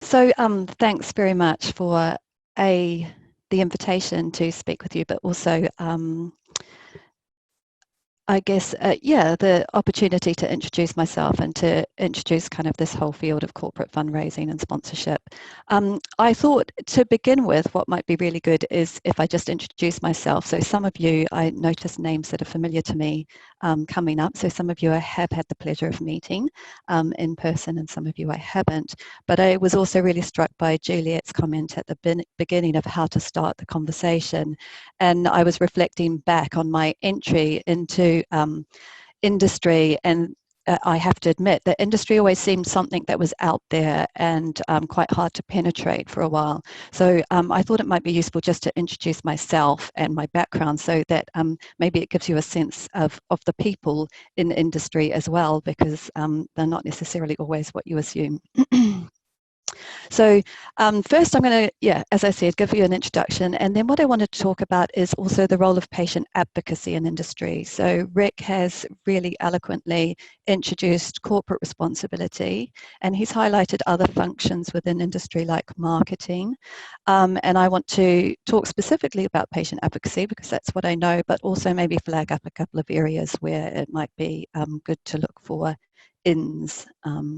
So thanks very much for the invitation to speak with you, but also I guess, yeah, the opportunity to introduce myself and to introduce kind of this whole field of corporate fundraising and sponsorship. I thought to begin with, what might be really good is if I just introduce myself. So some of you, I notice names that are familiar to me coming up. So some of you I have had the pleasure of meeting in person, and some of you I haven't. But I was also really struck by Juliet's comment at the beginning of how to start the conversation. And I was reflecting back on my entry into industry, and I have to admit that industry always seemed something that was out there and quite hard to penetrate for a while. So I thought it might be useful just to introduce myself and my background, so that maybe it gives you a sense of the people in industry as well, because they're not necessarily always what you assume. So first I'm going to, yeah, as I said, give you an introduction, and then what I want to talk about is also the role of patient advocacy in industry. So Rick has really eloquently introduced corporate responsibility, and he's highlighted other functions within industry like marketing. And I want to talk specifically about patient advocacy because that's what I know, but also maybe flag up a couple of areas where it might be good to look for ins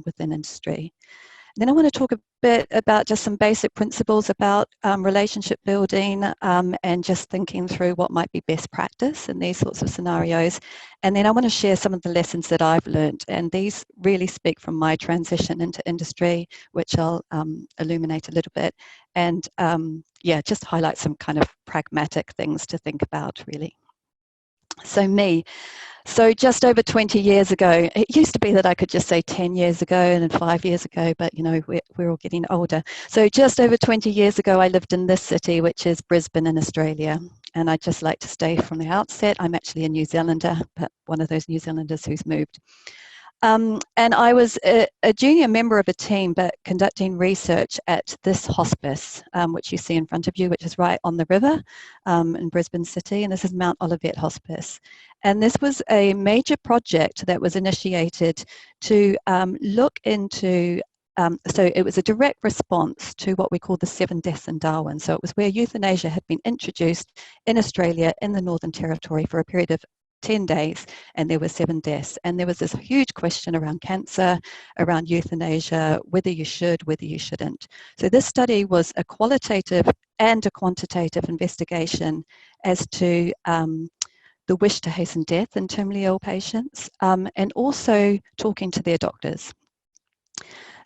within industry. Then I want to talk a bit about just some basic principles about relationship building and just thinking through what might be best practice in these sorts of scenarios. And then I want to share some of the lessons that I've learned, and these really speak from my transition into industry, which I'll illuminate a little bit, and yeah, just highlight some kind of pragmatic things to think about, really. So me. So just over 20 years ago, it used to be that I could just say 10 years ago and then 5 years ago, but you know, we're all getting older. So just over 20 years ago, I lived in this city, which is Brisbane in Australia. And I'd just like to state from the outset, I'm actually a New Zealander, but one of those New Zealanders who's moved. And I was a junior member of a team, but conducting research at this hospice, which you see in front of you, which is right on the river in Brisbane City, and this is Mount Olivet Hospice. And this was a major project that was initiated to look into so it was a direct response to what we call the 7 deaths in Darwin. So it was where euthanasia had been introduced in Australia in the Northern Territory for a period of 10 days, and there were 7 deaths. And there was this huge question around cancer, around euthanasia, whether you should, whether you shouldn't. So this study was a qualitative and a quantitative investigation as to the wish to hasten death in terminally ill patients, and also talking to their doctors.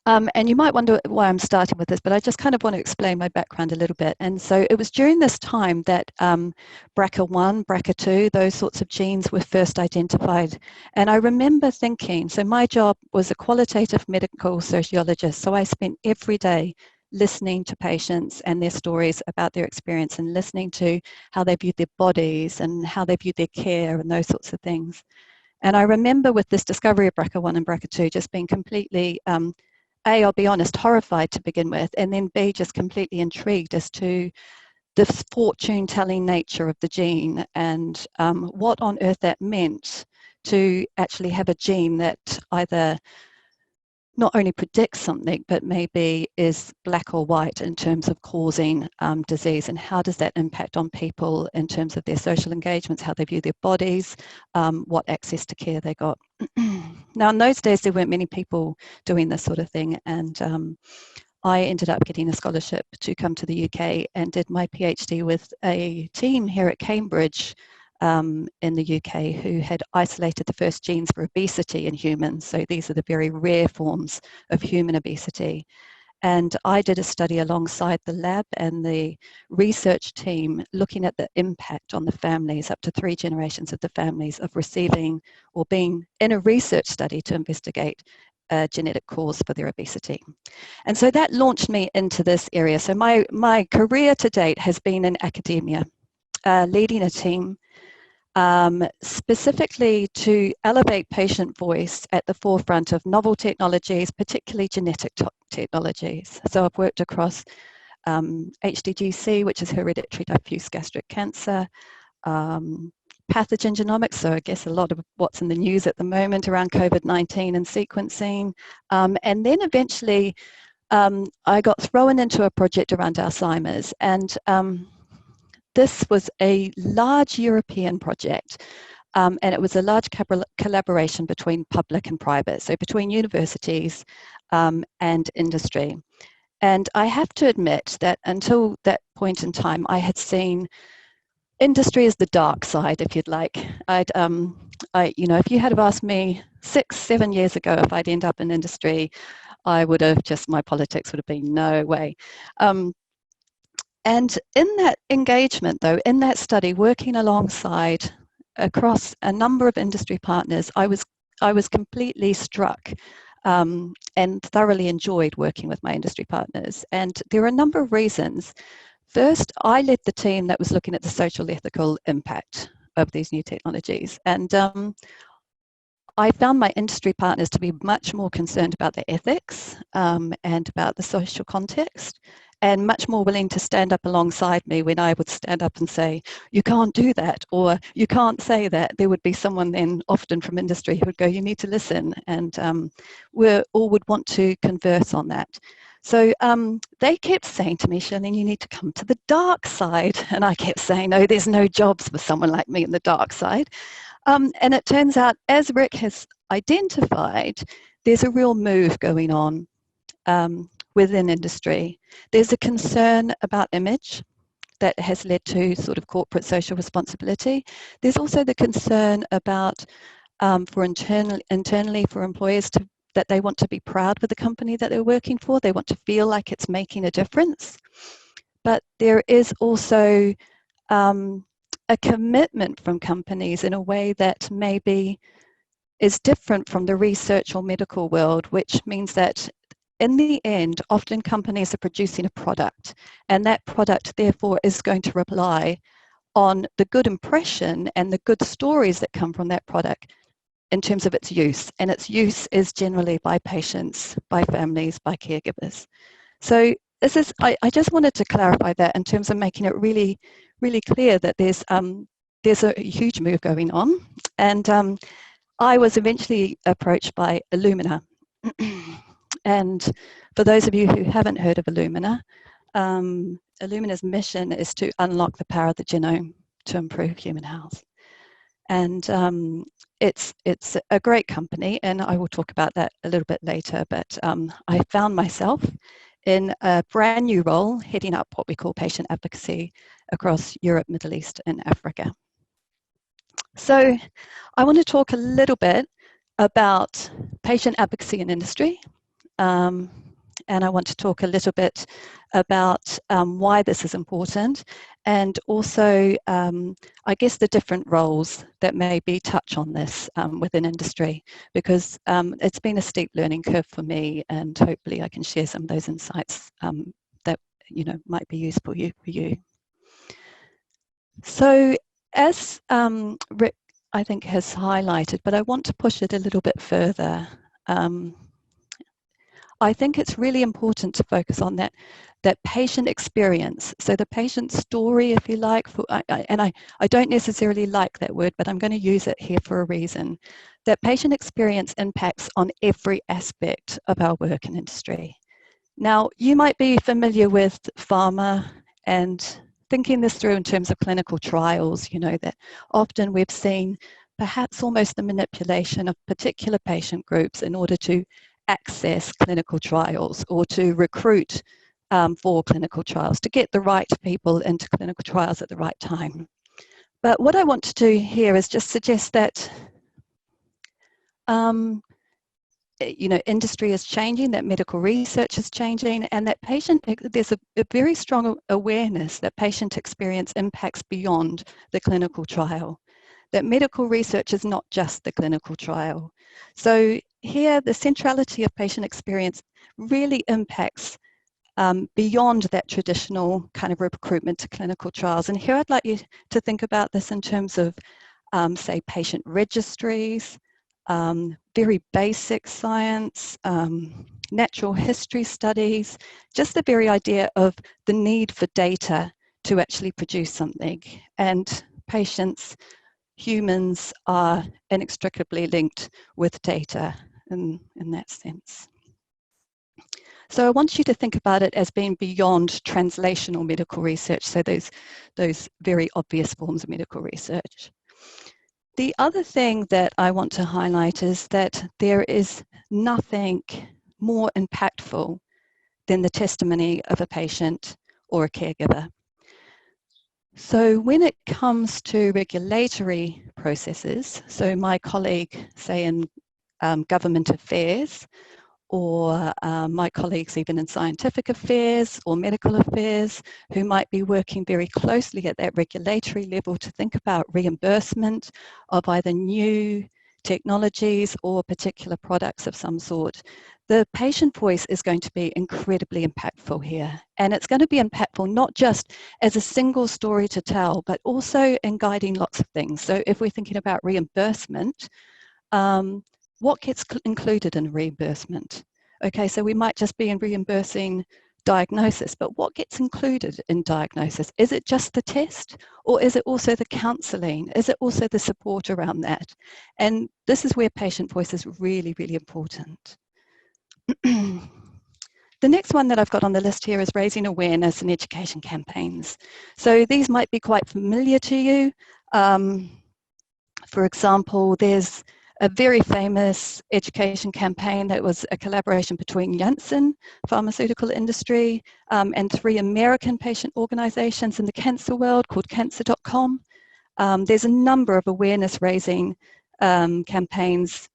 And you might wonder why I'm starting with this, but I just kind of want to explain my background a little bit. And so it was during this time that BRCA1, BRCA2, those sorts of genes were first identified. And I remember thinking, so my job was a qualitative medical sociologist, so I spent every day listening to patients and their stories about their experience and listening to how they viewed their bodies and how they viewed their care and those sorts of things. And I remember with this discovery of BRCA1 and BRCA2 just being completely A, I'll be honest, horrified to begin with, and then B, just completely intrigued as to the fortune-telling nature of the gene and what on earth that meant to actually have a gene that either not only predicts something, but maybe is black or white in terms of causing disease, and how does that impact on people in terms of their social engagements, how they view their bodies, what access to care they got. Now, in those days, there weren't many people doing this sort of thing, and I ended up getting a scholarship to come to the UK and did my PhD with a team here at Cambridge in the UK who had isolated the first genes for obesity in humans. So these are the very rare forms of human obesity. And I did a study alongside the lab and the research team looking at the impact on the families, up to 3 generations of the families, of receiving or being in a research study to investigate a genetic cause for their obesity. And so that launched me into this area. So my career to date has been in academia, leading a team specifically to elevate patient voice at the forefront of novel technologies, particularly genetic technologies. So I've worked across HDGC, which is hereditary diffuse gastric cancer, pathogen genomics, so I guess a lot of what's in the news at the moment around COVID-19 and sequencing, and then eventually I got thrown into a project around Alzheimer's, and this was a large European project, and it was a large collaboration between public and private, so between universities and industry. And I have to admit that until that point in time, I had seen industry as the dark side, if you'd like. If you had have asked me 6-7 years ago if I'd end up in industry, I would have my politics would have been no way. And in that engagement, though, in that study, working alongside across a number of industry partners, I was completely struck and thoroughly enjoyed working with my industry partners. And there are a number of reasons. First, I led the team that was looking at the social ethical impact of these new technologies. And I found my industry partners to be much more concerned about the ethics and about the social context, and much more willing to stand up alongside me when I would stand up and say, you can't do that, or you can't say that. There would be someone then, often from industry, who would go, you need to listen, and we all would want to converse on that. So they kept saying to me, Shirlene, you need to come to the dark side. And I kept saying, no, there's no jobs for someone like me in the dark side. And it turns out, as Rick has identified, there's a real move going on within industry. There's a concern about image that has led to sort of corporate social responsibility. There's also the concern about for internally for employers that they want to be proud with the company that they're working for. They want to feel like it's making a difference. But there is also a commitment from companies in a way that maybe is different from the research or medical world, which means that in the end, often companies are producing a product, and that product therefore is going to rely on the good impression and the good stories that come from that product in terms of its use. And its use is generally by patients, by families, by caregivers. So this is, I just wanted to clarify that in terms of making it really, really clear that there's a huge move going on. And I was eventually approached by Illumina. And for those of you who haven't heard of Illumina, Illumina's mission is to unlock the power of the genome to improve human health. And it's a great company, and I will talk about that a little bit later, but I found myself in a brand new role heading up what we call patient advocacy across Europe, Middle East, and Africa. So I want to talk a little bit about patient advocacy in industry, and I want to talk a little bit about why this is important, and also, I guess, the different roles that maybe touch on this within industry, because it's been a steep learning curve for me, and hopefully I can share some of those insights that might be useful for you. So as Rick, I think, has highlighted, but I want to push it a little bit further. I think it's really important to focus on that patient experience. So the patient story, if you like, and I don't necessarily like that word, but I'm going to use it here for a reason. That patient experience impacts on every aspect of our work in industry. Now, you might be familiar with pharma and thinking this through in terms of clinical trials, that often we've seen perhaps almost the manipulation of particular patient groups in order to access clinical trials or to recruit for clinical trials, to get the right people into clinical trials at the right time. But what I want to do here is just suggest that industry is changing, that medical research is changing, and that there's a very strong awareness that patient experience impacts beyond the clinical trial. That medical research is not just the clinical trial. So here, the centrality of patient experience really impacts beyond that traditional kind of recruitment to clinical trials. And here I'd like you to think about this in terms of, say, patient registries, very basic science, natural history studies, just the very idea of the need for data to actually produce something. And patients, humans, are inextricably linked with data in that sense. So I want you to think about it as being beyond translational medical research, so those very obvious forms of medical research. The other thing that I want to highlight is that there is nothing more impactful than the testimony of a patient or a caregiver. So when it comes to regulatory processes, so my colleague, say in government affairs, or my colleagues even in scientific affairs or medical affairs, who might be working very closely at that regulatory level to think about reimbursement of either new technologies or particular products of some sort. The patient voice is going to be incredibly impactful here. And it's going to be impactful not just as a single story to tell, but also in guiding lots of things. So if we're thinking about reimbursement, what gets included in reimbursement? Okay, so we might just be in reimbursing diagnosis, but what gets included in diagnosis? Is it just the test, or is it also the counselling? Is it also the support around that? And this is where patient voice is really, really important. The next one that I've got on the list here is raising awareness and education campaigns. So these might be quite familiar to you. For example, there's a very famous education campaign that was a collaboration between Janssen pharmaceutical industry and 3 American patient organizations in the cancer world called cancer.com. There's a number of awareness raising campaigns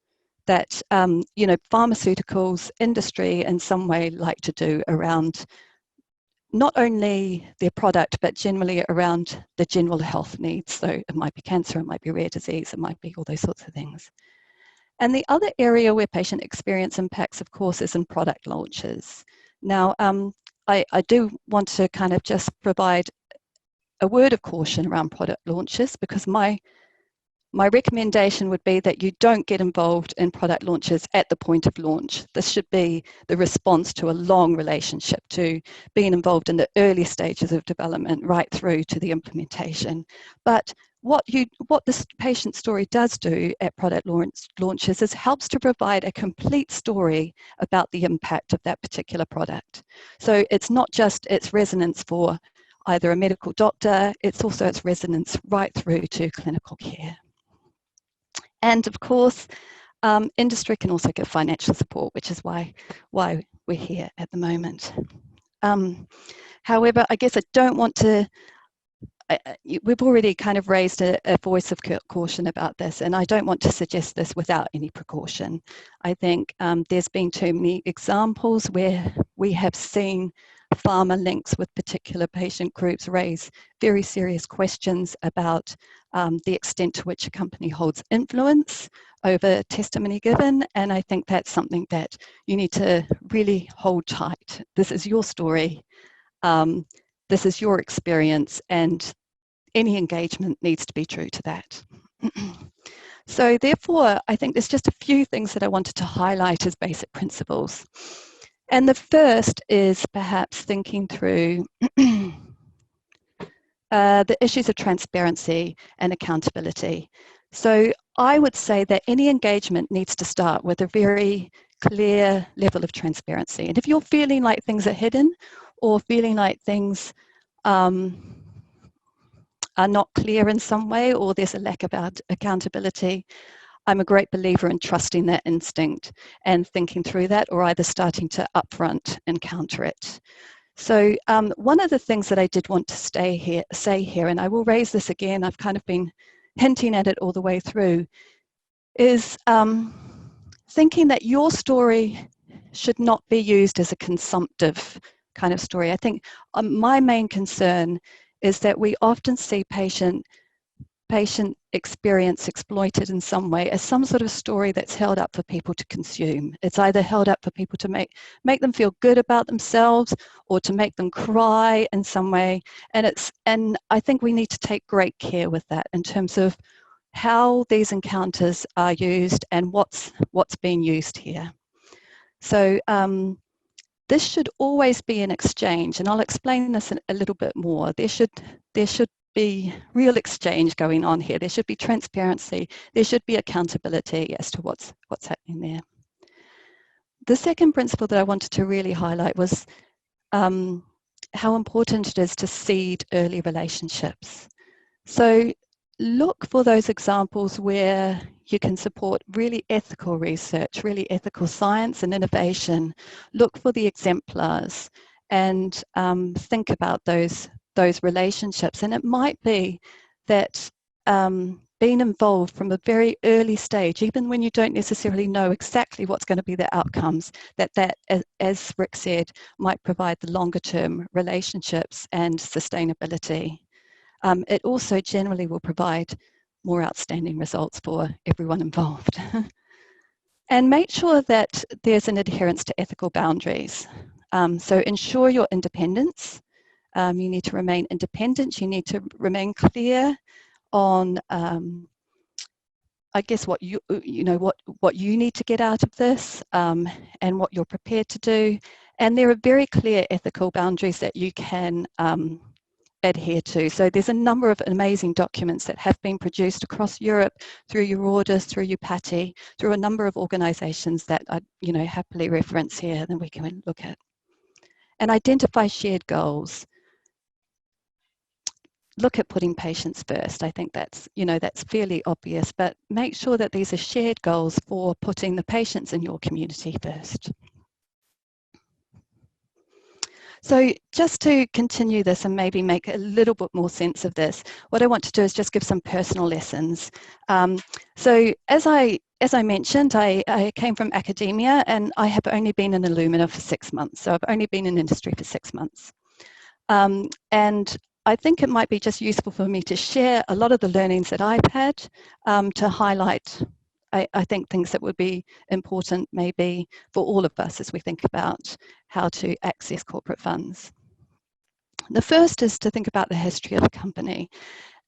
that pharmaceuticals industry in some way like to do around not only their product, but generally around the general health needs. So it might be cancer, it might be rare disease, it might be all those sorts of things. And the other area where patient experience impacts, of course, is in product launches. Now, I do want to kind of just provide a word of caution around product launches, because my recommendation would be that you don't get involved in product launches at the point of launch. This should be the response to a long relationship, to being involved in the early stages of development right through to the implementation. But what this patient story does do at product launches is helps to provide a complete story about the impact of that particular product. So it's not just its resonance for either a medical doctor, it's also its resonance right through to clinical care. And of course, industry can also give financial support, which is why we're here at the moment. However, I guess I don't want to, we've already kind of raised a voice of caution about this, and I don't want to suggest this without any precaution. I think there's been too many examples where we have seen pharma links with particular patient groups raise very serious questions about the extent to which a company holds influence over testimony given, and I think that's something that you need to really hold tight. This is your story, this is your experience, and any engagement needs to be true to that. So therefore, I think there's just a few things that I wanted to highlight as basic principles. And the first is perhaps thinking through the issues of transparency and accountability. So I would say that any engagement needs to start with a very clear level of transparency. And if you're feeling like things are hidden or feeling like things are not clear in some way, or there's a lack of accountability, I'm a great believer in trusting that instinct and thinking through that, or either starting to upfront encounter it. So one of the things that I did want to say here, and I will raise this again, I've kind of been hinting at it all the way through, is thinking that your story should not be used as a consumptive kind of story. I think my main concern is that we often see patient experience exploited in some way as some sort of story that's held up for people to consume. It's either held up for people to make them feel good about themselves, or to make them cry in some way. And I think we need to take great care with that in terms of how these encounters are used and what's being used here. So this should always be an exchange, and I'll explain this a little bit more. There should be real exchange going on here. There should be transparency. There should be accountability as to what's happening there. the second principle that I wanted to really highlight was how important it is to seed early relationships. So look for those examples where you can support really ethical research, really ethical science and innovation. Look for the exemplars and think about those relationships. And it might be that being involved from a very early stage, even when you don't necessarily know exactly what's going to be the outcomes, that as Rick said, might provide the longer term relationships and sustainability. It also generally will provide more outstanding results for everyone involved. And make sure that there's an adherence to ethical boundaries. So ensure your independence. You need to remain independent. You need to remain clear on, I guess, what you need to get out of this, and what you're prepared to do. And there are very clear ethical boundaries that you can adhere to. So there's a number of amazing documents that have been produced across Europe through Eurodis, through UPATI, through a number of organisations that I happily reference here, then we can look at. And identify shared goals. Look at putting patients first. I think that's fairly obvious, but make sure that these are shared goals for putting the patients in your community first. So just to continue this and maybe make a little bit more sense of this, what I want to do is just give some personal lessons. So as I mentioned, I came from academia and I have only been in Illumina for 6 months. So I've only been in industry for 6 months. And I think it might be just useful for me to share a lot of the learnings that I've had to highlight, I think, things that would be important maybe for all of us as we think about how to access corporate funds. The first is to think about the history of a company.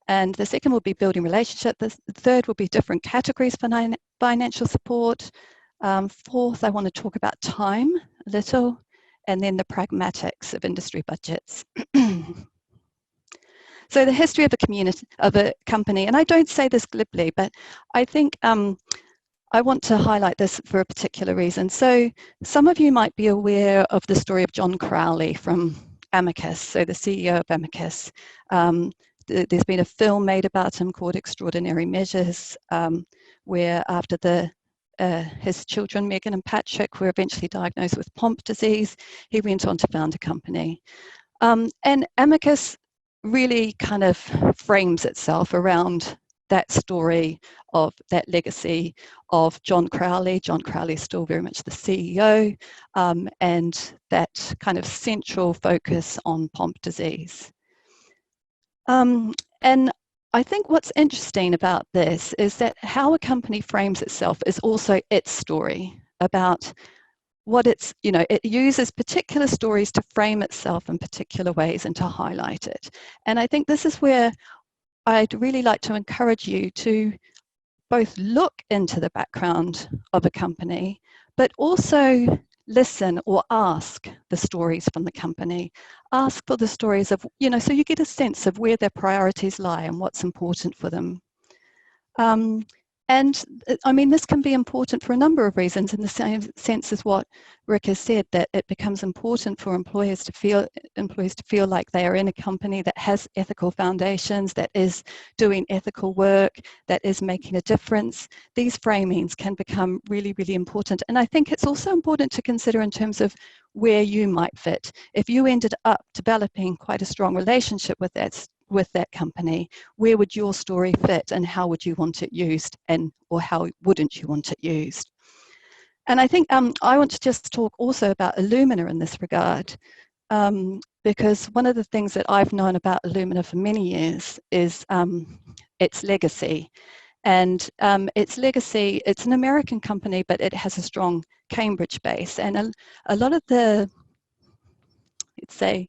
And the second will be building relationships. The third will be different categories for financial support. Fourth, I want to talk about time a little, and then the pragmatics of industry budgets. So the history of a company, and I don't say this glibly, but I think I want to highlight this for a particular reason. So some of you might be aware of the story of John Crowley from Amicus, so the CEO of Amicus. There's been a film made about him called Extraordinary Measures, where after his children, Megan and Patrick, were eventually diagnosed with Pompe disease, he went on to found a company. And Amicus really kind of frames itself around that story of that legacy of John Crowley. John Crowley is still very much the CEO, and that kind of central focus on Pompe disease. And I think what's interesting about this is that how a company frames itself is also its story about what it uses particular stories to frame itself in particular ways and to highlight it. And I think this is where I'd really like to encourage you to both look into the background of a company, but also listen or ask the stories from the company. Ask for the stories of, so you get a sense of where their priorities lie and what's important for them. And I mean, this can be important for a number of reasons, in the same sense as what Rick has said, that it becomes important for employees to feel like they are in a company that has ethical foundations, that is doing ethical work, that is making a difference. These framings can become really, really important. And I think it's also important to consider in terms of where you might fit. If you ended up developing quite a strong relationship with that company, where would your story fit and how would you want it used, or how wouldn't you want it used? And I think I want to just talk also about Illumina in this regard, because one of the things that I've known about Illumina for many years is its legacy. And its legacy, it's an American company, but it has a strong Cambridge base. And a lot of the, let's say,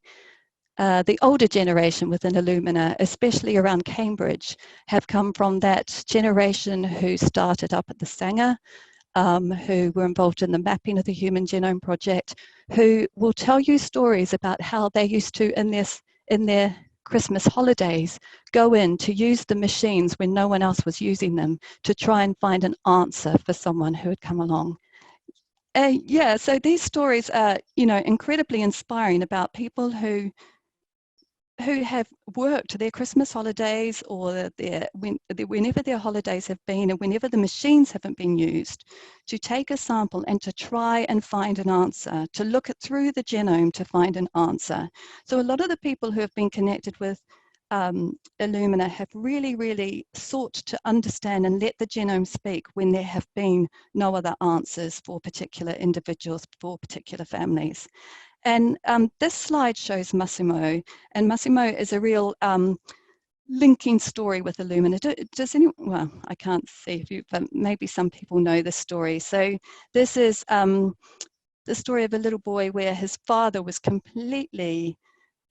the older generation within Illumina, especially around Cambridge, have come from that generation who started up at the Sanger, who were involved in the mapping of the Human Genome Project, who will tell you stories about how they used to, in their Christmas holidays, go in to use the machines when no one else was using them to try and find an answer for someone who had come along. Yeah, so these stories are, you know, incredibly inspiring about people who have worked their Christmas holidays or whenever their holidays have been and whenever the machines haven't been used, to take a sample and to try and find an answer, to look through the genome to find an answer. So a lot of the people who have been connected with Illumina have really sought to understand and let the genome speak when there have been no other answers for particular individuals, for particular families. And this slide shows Massimo, and Massimo is a real linking story with Illumina. Does anyone, well, I can't see if you, but maybe some people know this story. So this is the story of a little boy where his father was completely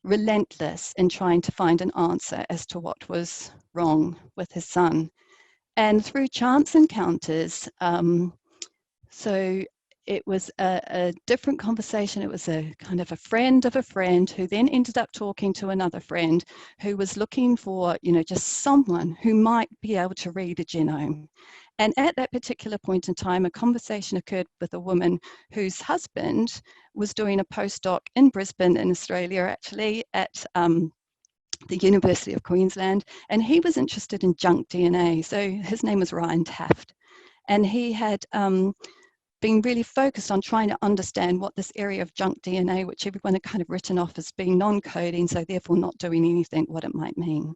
relentless in trying to find an answer as to what was wrong with his son. And through chance encounters, so it was a different conversation. It was a kind of a friend of a friend who then ended up talking to another friend who was looking for, you know, just someone who might be able to read a genome. And at that particular point in time, a conversation occurred with a woman whose husband was doing a postdoc in Brisbane in Australia, actually, at the University of Queensland. And he was interested in junk DNA. So his name was Ryan Taft. And he had been really focused on trying to understand what this area of junk DNA, which everyone had kind of written off as being non-coding, so therefore not doing anything, what it might mean.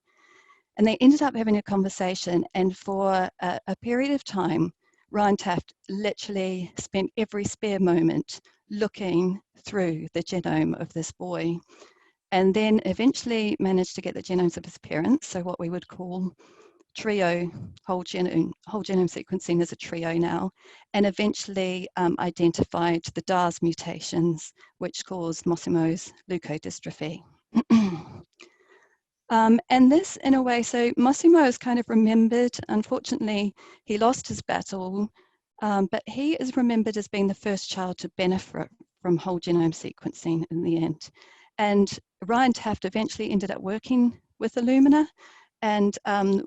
And they ended up having a conversation, and for a period of time, Ryan Taft literally spent every spare moment looking through the genome of this boy, and then eventually managed to get the genomes of his parents, so what we would call trio, whole genome sequencing is a trio now, and eventually identified the DARS mutations, which cause Massimo's leukodystrophy. And this, in a way, so Massimo is kind of remembered. Unfortunately, he lost his battle, but he is remembered as being the first child to benefit from whole genome sequencing in the end. And Ryan Taft eventually ended up working with Illumina. And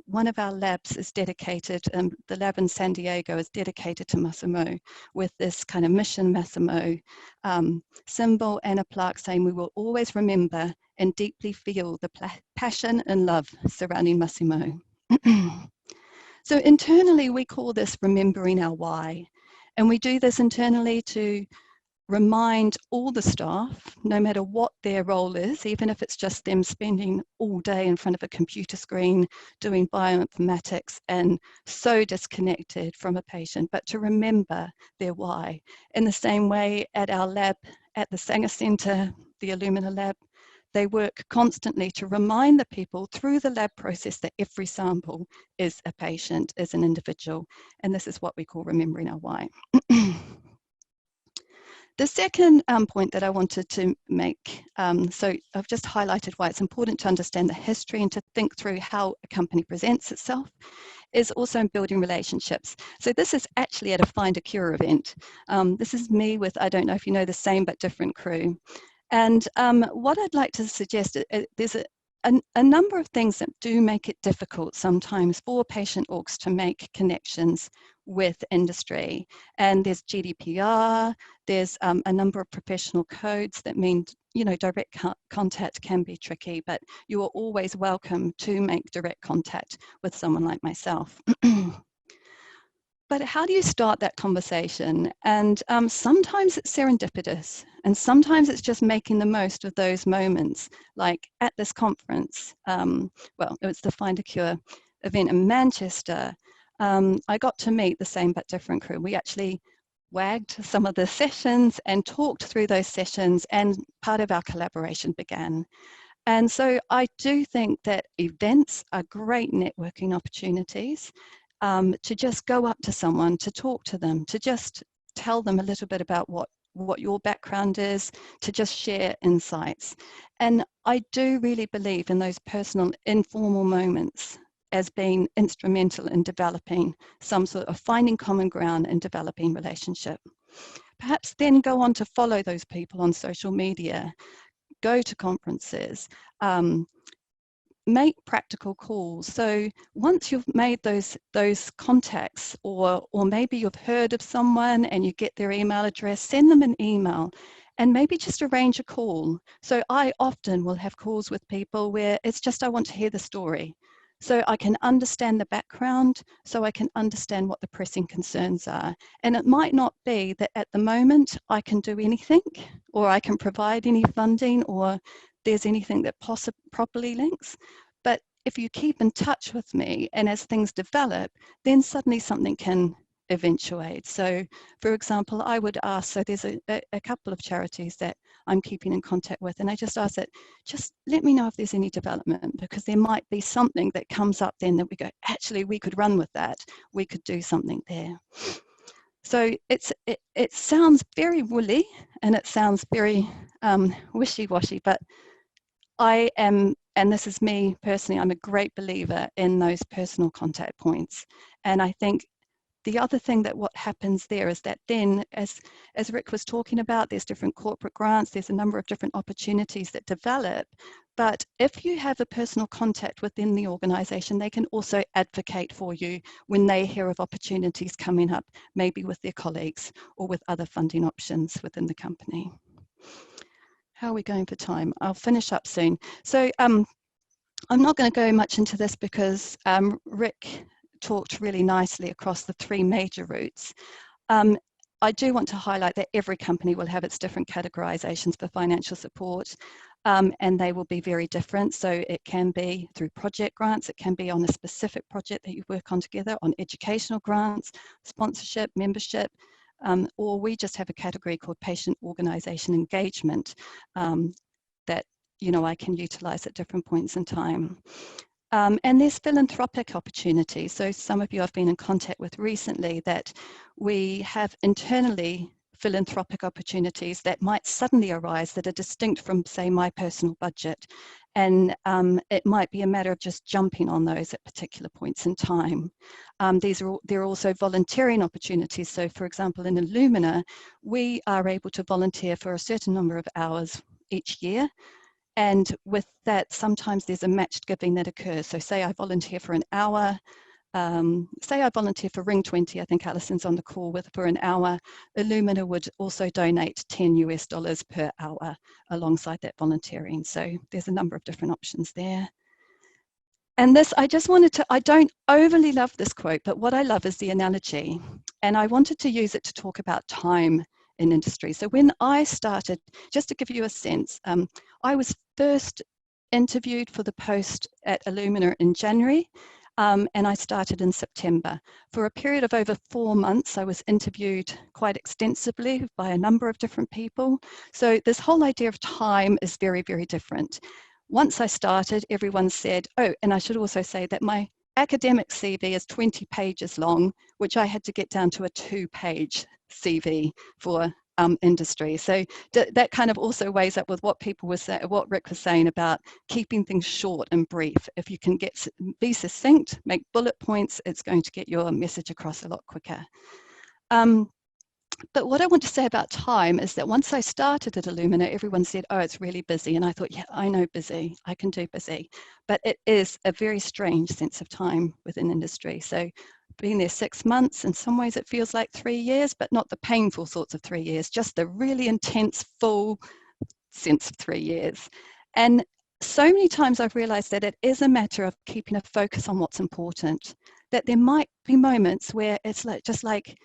one of our labs is dedicated, the lab in San Diego is dedicated to Massimo with this kind of Mission Massimo symbol and a plaque saying we will always remember and deeply feel the passion and love surrounding Massimo. So internally, we call this remembering our why. And we do this internally to remind all the staff, no matter what their role is, even if it's just them spending all day in front of a computer screen doing bioinformatics and so disconnected from a patient, but to remember their why. In the same way at our lab at the Sanger Centre, the Illumina lab, they work constantly to remind the people through the lab process that every sample is a patient, is an individual, and this is what we call remembering our why. The second point that I wanted to make, so I've just highlighted why it's important to understand the history and to think through how a company presents itself, is also in building relationships. So this is actually at a Findacure event. This is me with, I don't know if you know, the same but different crew. And what I'd like to suggest, there's a number of things that do make it difficult sometimes for patient orgs to make connections with industry. And there's GDPR, there's a number of professional codes that mean, you know, direct contact can be tricky, but you are always welcome to make direct contact with someone like myself. But how do you start that conversation? And sometimes it's serendipitous, and sometimes it's just making the most of those moments. Like at this conference, well, it was the Findacure event in Manchester. I got to meet the same but different crew. We actually wagged some of the sessions and talked through those sessions, and part of our collaboration began. And so I do think that events are great networking opportunities. To just go up to someone, to talk to them, to just tell them a little bit about what your background is, to just share insights. And I do really believe in those personal, informal moments as being instrumental in developing some sort of finding common ground and developing relationship. Perhaps then go on to follow those people on social media, go to conferences, make practical calls. So once you've made those contacts, or maybe you've heard of someone and you get their email address, send them an email and maybe just arrange a call. So I often will have calls with people where it's just, I want to hear the story. So I can understand the background, so I can understand what the pressing concerns are. And it might not be that at the moment I can do anything, or I can provide any funding, or there's anything that properly links. But if you keep in touch with me, and as things develop, then suddenly something can eventuate. So for example, I would ask, so there's a couple of charities that I'm keeping in contact with, and I just ask that, just let me know if there's any development, because there might be something that comes up then that we go, actually we could run with that, we could do something there. So it sounds very woolly and it sounds very wishy-washy, but I am, and this is me personally, I'm a great believer in those personal contact points. And I think the other thing that what happens there is that then, as Rick was talking about, there's different corporate grants, there's a number of different opportunities that develop. But if you have a personal contact within the organisation, they can also advocate for you when they hear of opportunities coming up, maybe with their colleagues or with other funding options within the company. How are we going for time? I'll finish up soon. So I'm not going to go much into this because Rick talked really nicely across the three major routes. I do want to highlight that every company will have its different categorizations for financial support, and they will be very different. So it can be through project grants, it can be on a specific project that you work on together, on educational grants, sponsorship, membership, or we just have a category called patient organization engagement that I can utilize at different points in time. And there's philanthropic opportunities. So some of you I've been in contact with recently that we have internally philanthropic opportunities that might suddenly arise that are distinct from, say, my personal budget. And it might be a matter of just jumping on those at particular points in time. There are also volunteering opportunities. So for example, in Illumina, we are able to volunteer for a certain number of hours each year. And with that, sometimes there's a matched giving that occurs. So say I volunteer for an hour, say I volunteer for Ring 20, I think Alison's on the call with, for an hour, Illumina would also donate $10 US per hour alongside that volunteering. So there's a number of different options there. And this, I just wanted to, I don't overly love this quote, but what I love is the analogy. And I wanted to use it to talk about time in industry. So when I started, just to give you a sense, I was first interviewed for the post at Illumina in January, and I started in September. For a period of over 4 months, I was interviewed quite extensively by a number of different people. So this whole idea of time is very, very different. Once I started, everyone said, oh, and I should also say that my academic CV is 20 pages long, which I had to get down to a 2-page CV for industry. So that kind of also weighs up with what people were saying, what Rick was saying about keeping things short and brief. If you can be succinct, make bullet points, it's going to get your message across a lot quicker. But what I want to say about time is that once I started at Illumina, everyone said, oh, it's really busy. And I thought, yeah, I know busy, I can do busy. But it is a very strange sense of time within industry. So being there 6 months, in some ways it feels like 3 years, but not the painful sorts of 3 years, just the really intense, full sense of 3 years. And so many times I've realized that it is a matter of keeping a focus on what's important, that there might be moments where it's like,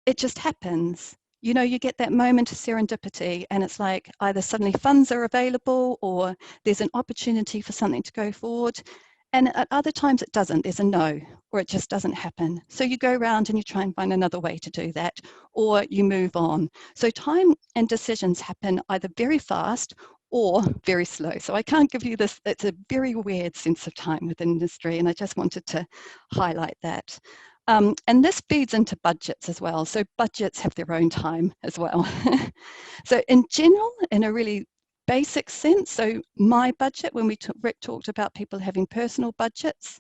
it just happens. You know, you get that moment of serendipity and it's like either suddenly funds are available or there's an opportunity for something to go forward. And at other times it doesn't, there's a no, or it just doesn't happen. So you go around and you try and find another way to do that, or you move on. So time and decisions happen either very fast or very slow. So I can't give you this, it's a very weird sense of time within industry, and I just wanted to highlight that. And this feeds into budgets as well. So budgets have their own time as well. So in general, in a really basic sense, so my budget, when Rick talked about people having personal budgets,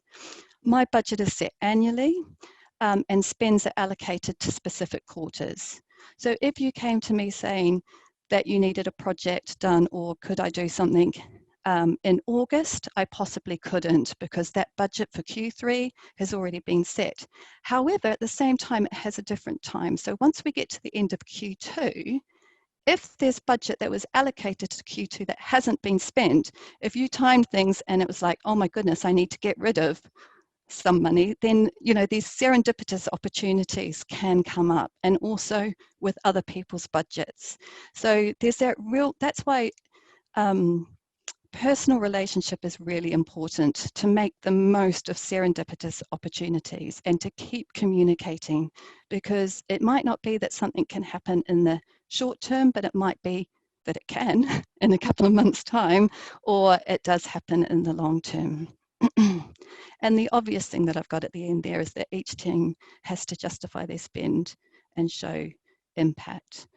my budget is set annually and spends are allocated to specific quarters. So if you came to me saying that you needed a project done or could I do something in August, I possibly couldn't because that budget for Q3 has already been set. However, at the same time, it has a different time. So once we get to the end of Q2, if there's budget that was allocated to Q2 that hasn't been spent, if you timed things and it was like, oh my goodness, I need to get rid of some money, then these serendipitous opportunities can come up, and also with other people's budgets. So there's that's why personal relationship is really important to make the most of serendipitous opportunities and to keep communicating, because it might not be that something can happen in the short term, but it might be that it can in a couple of months' time, or it does happen in the long term. And the obvious thing that I've got at the end there is that each team has to justify their spend and show impact.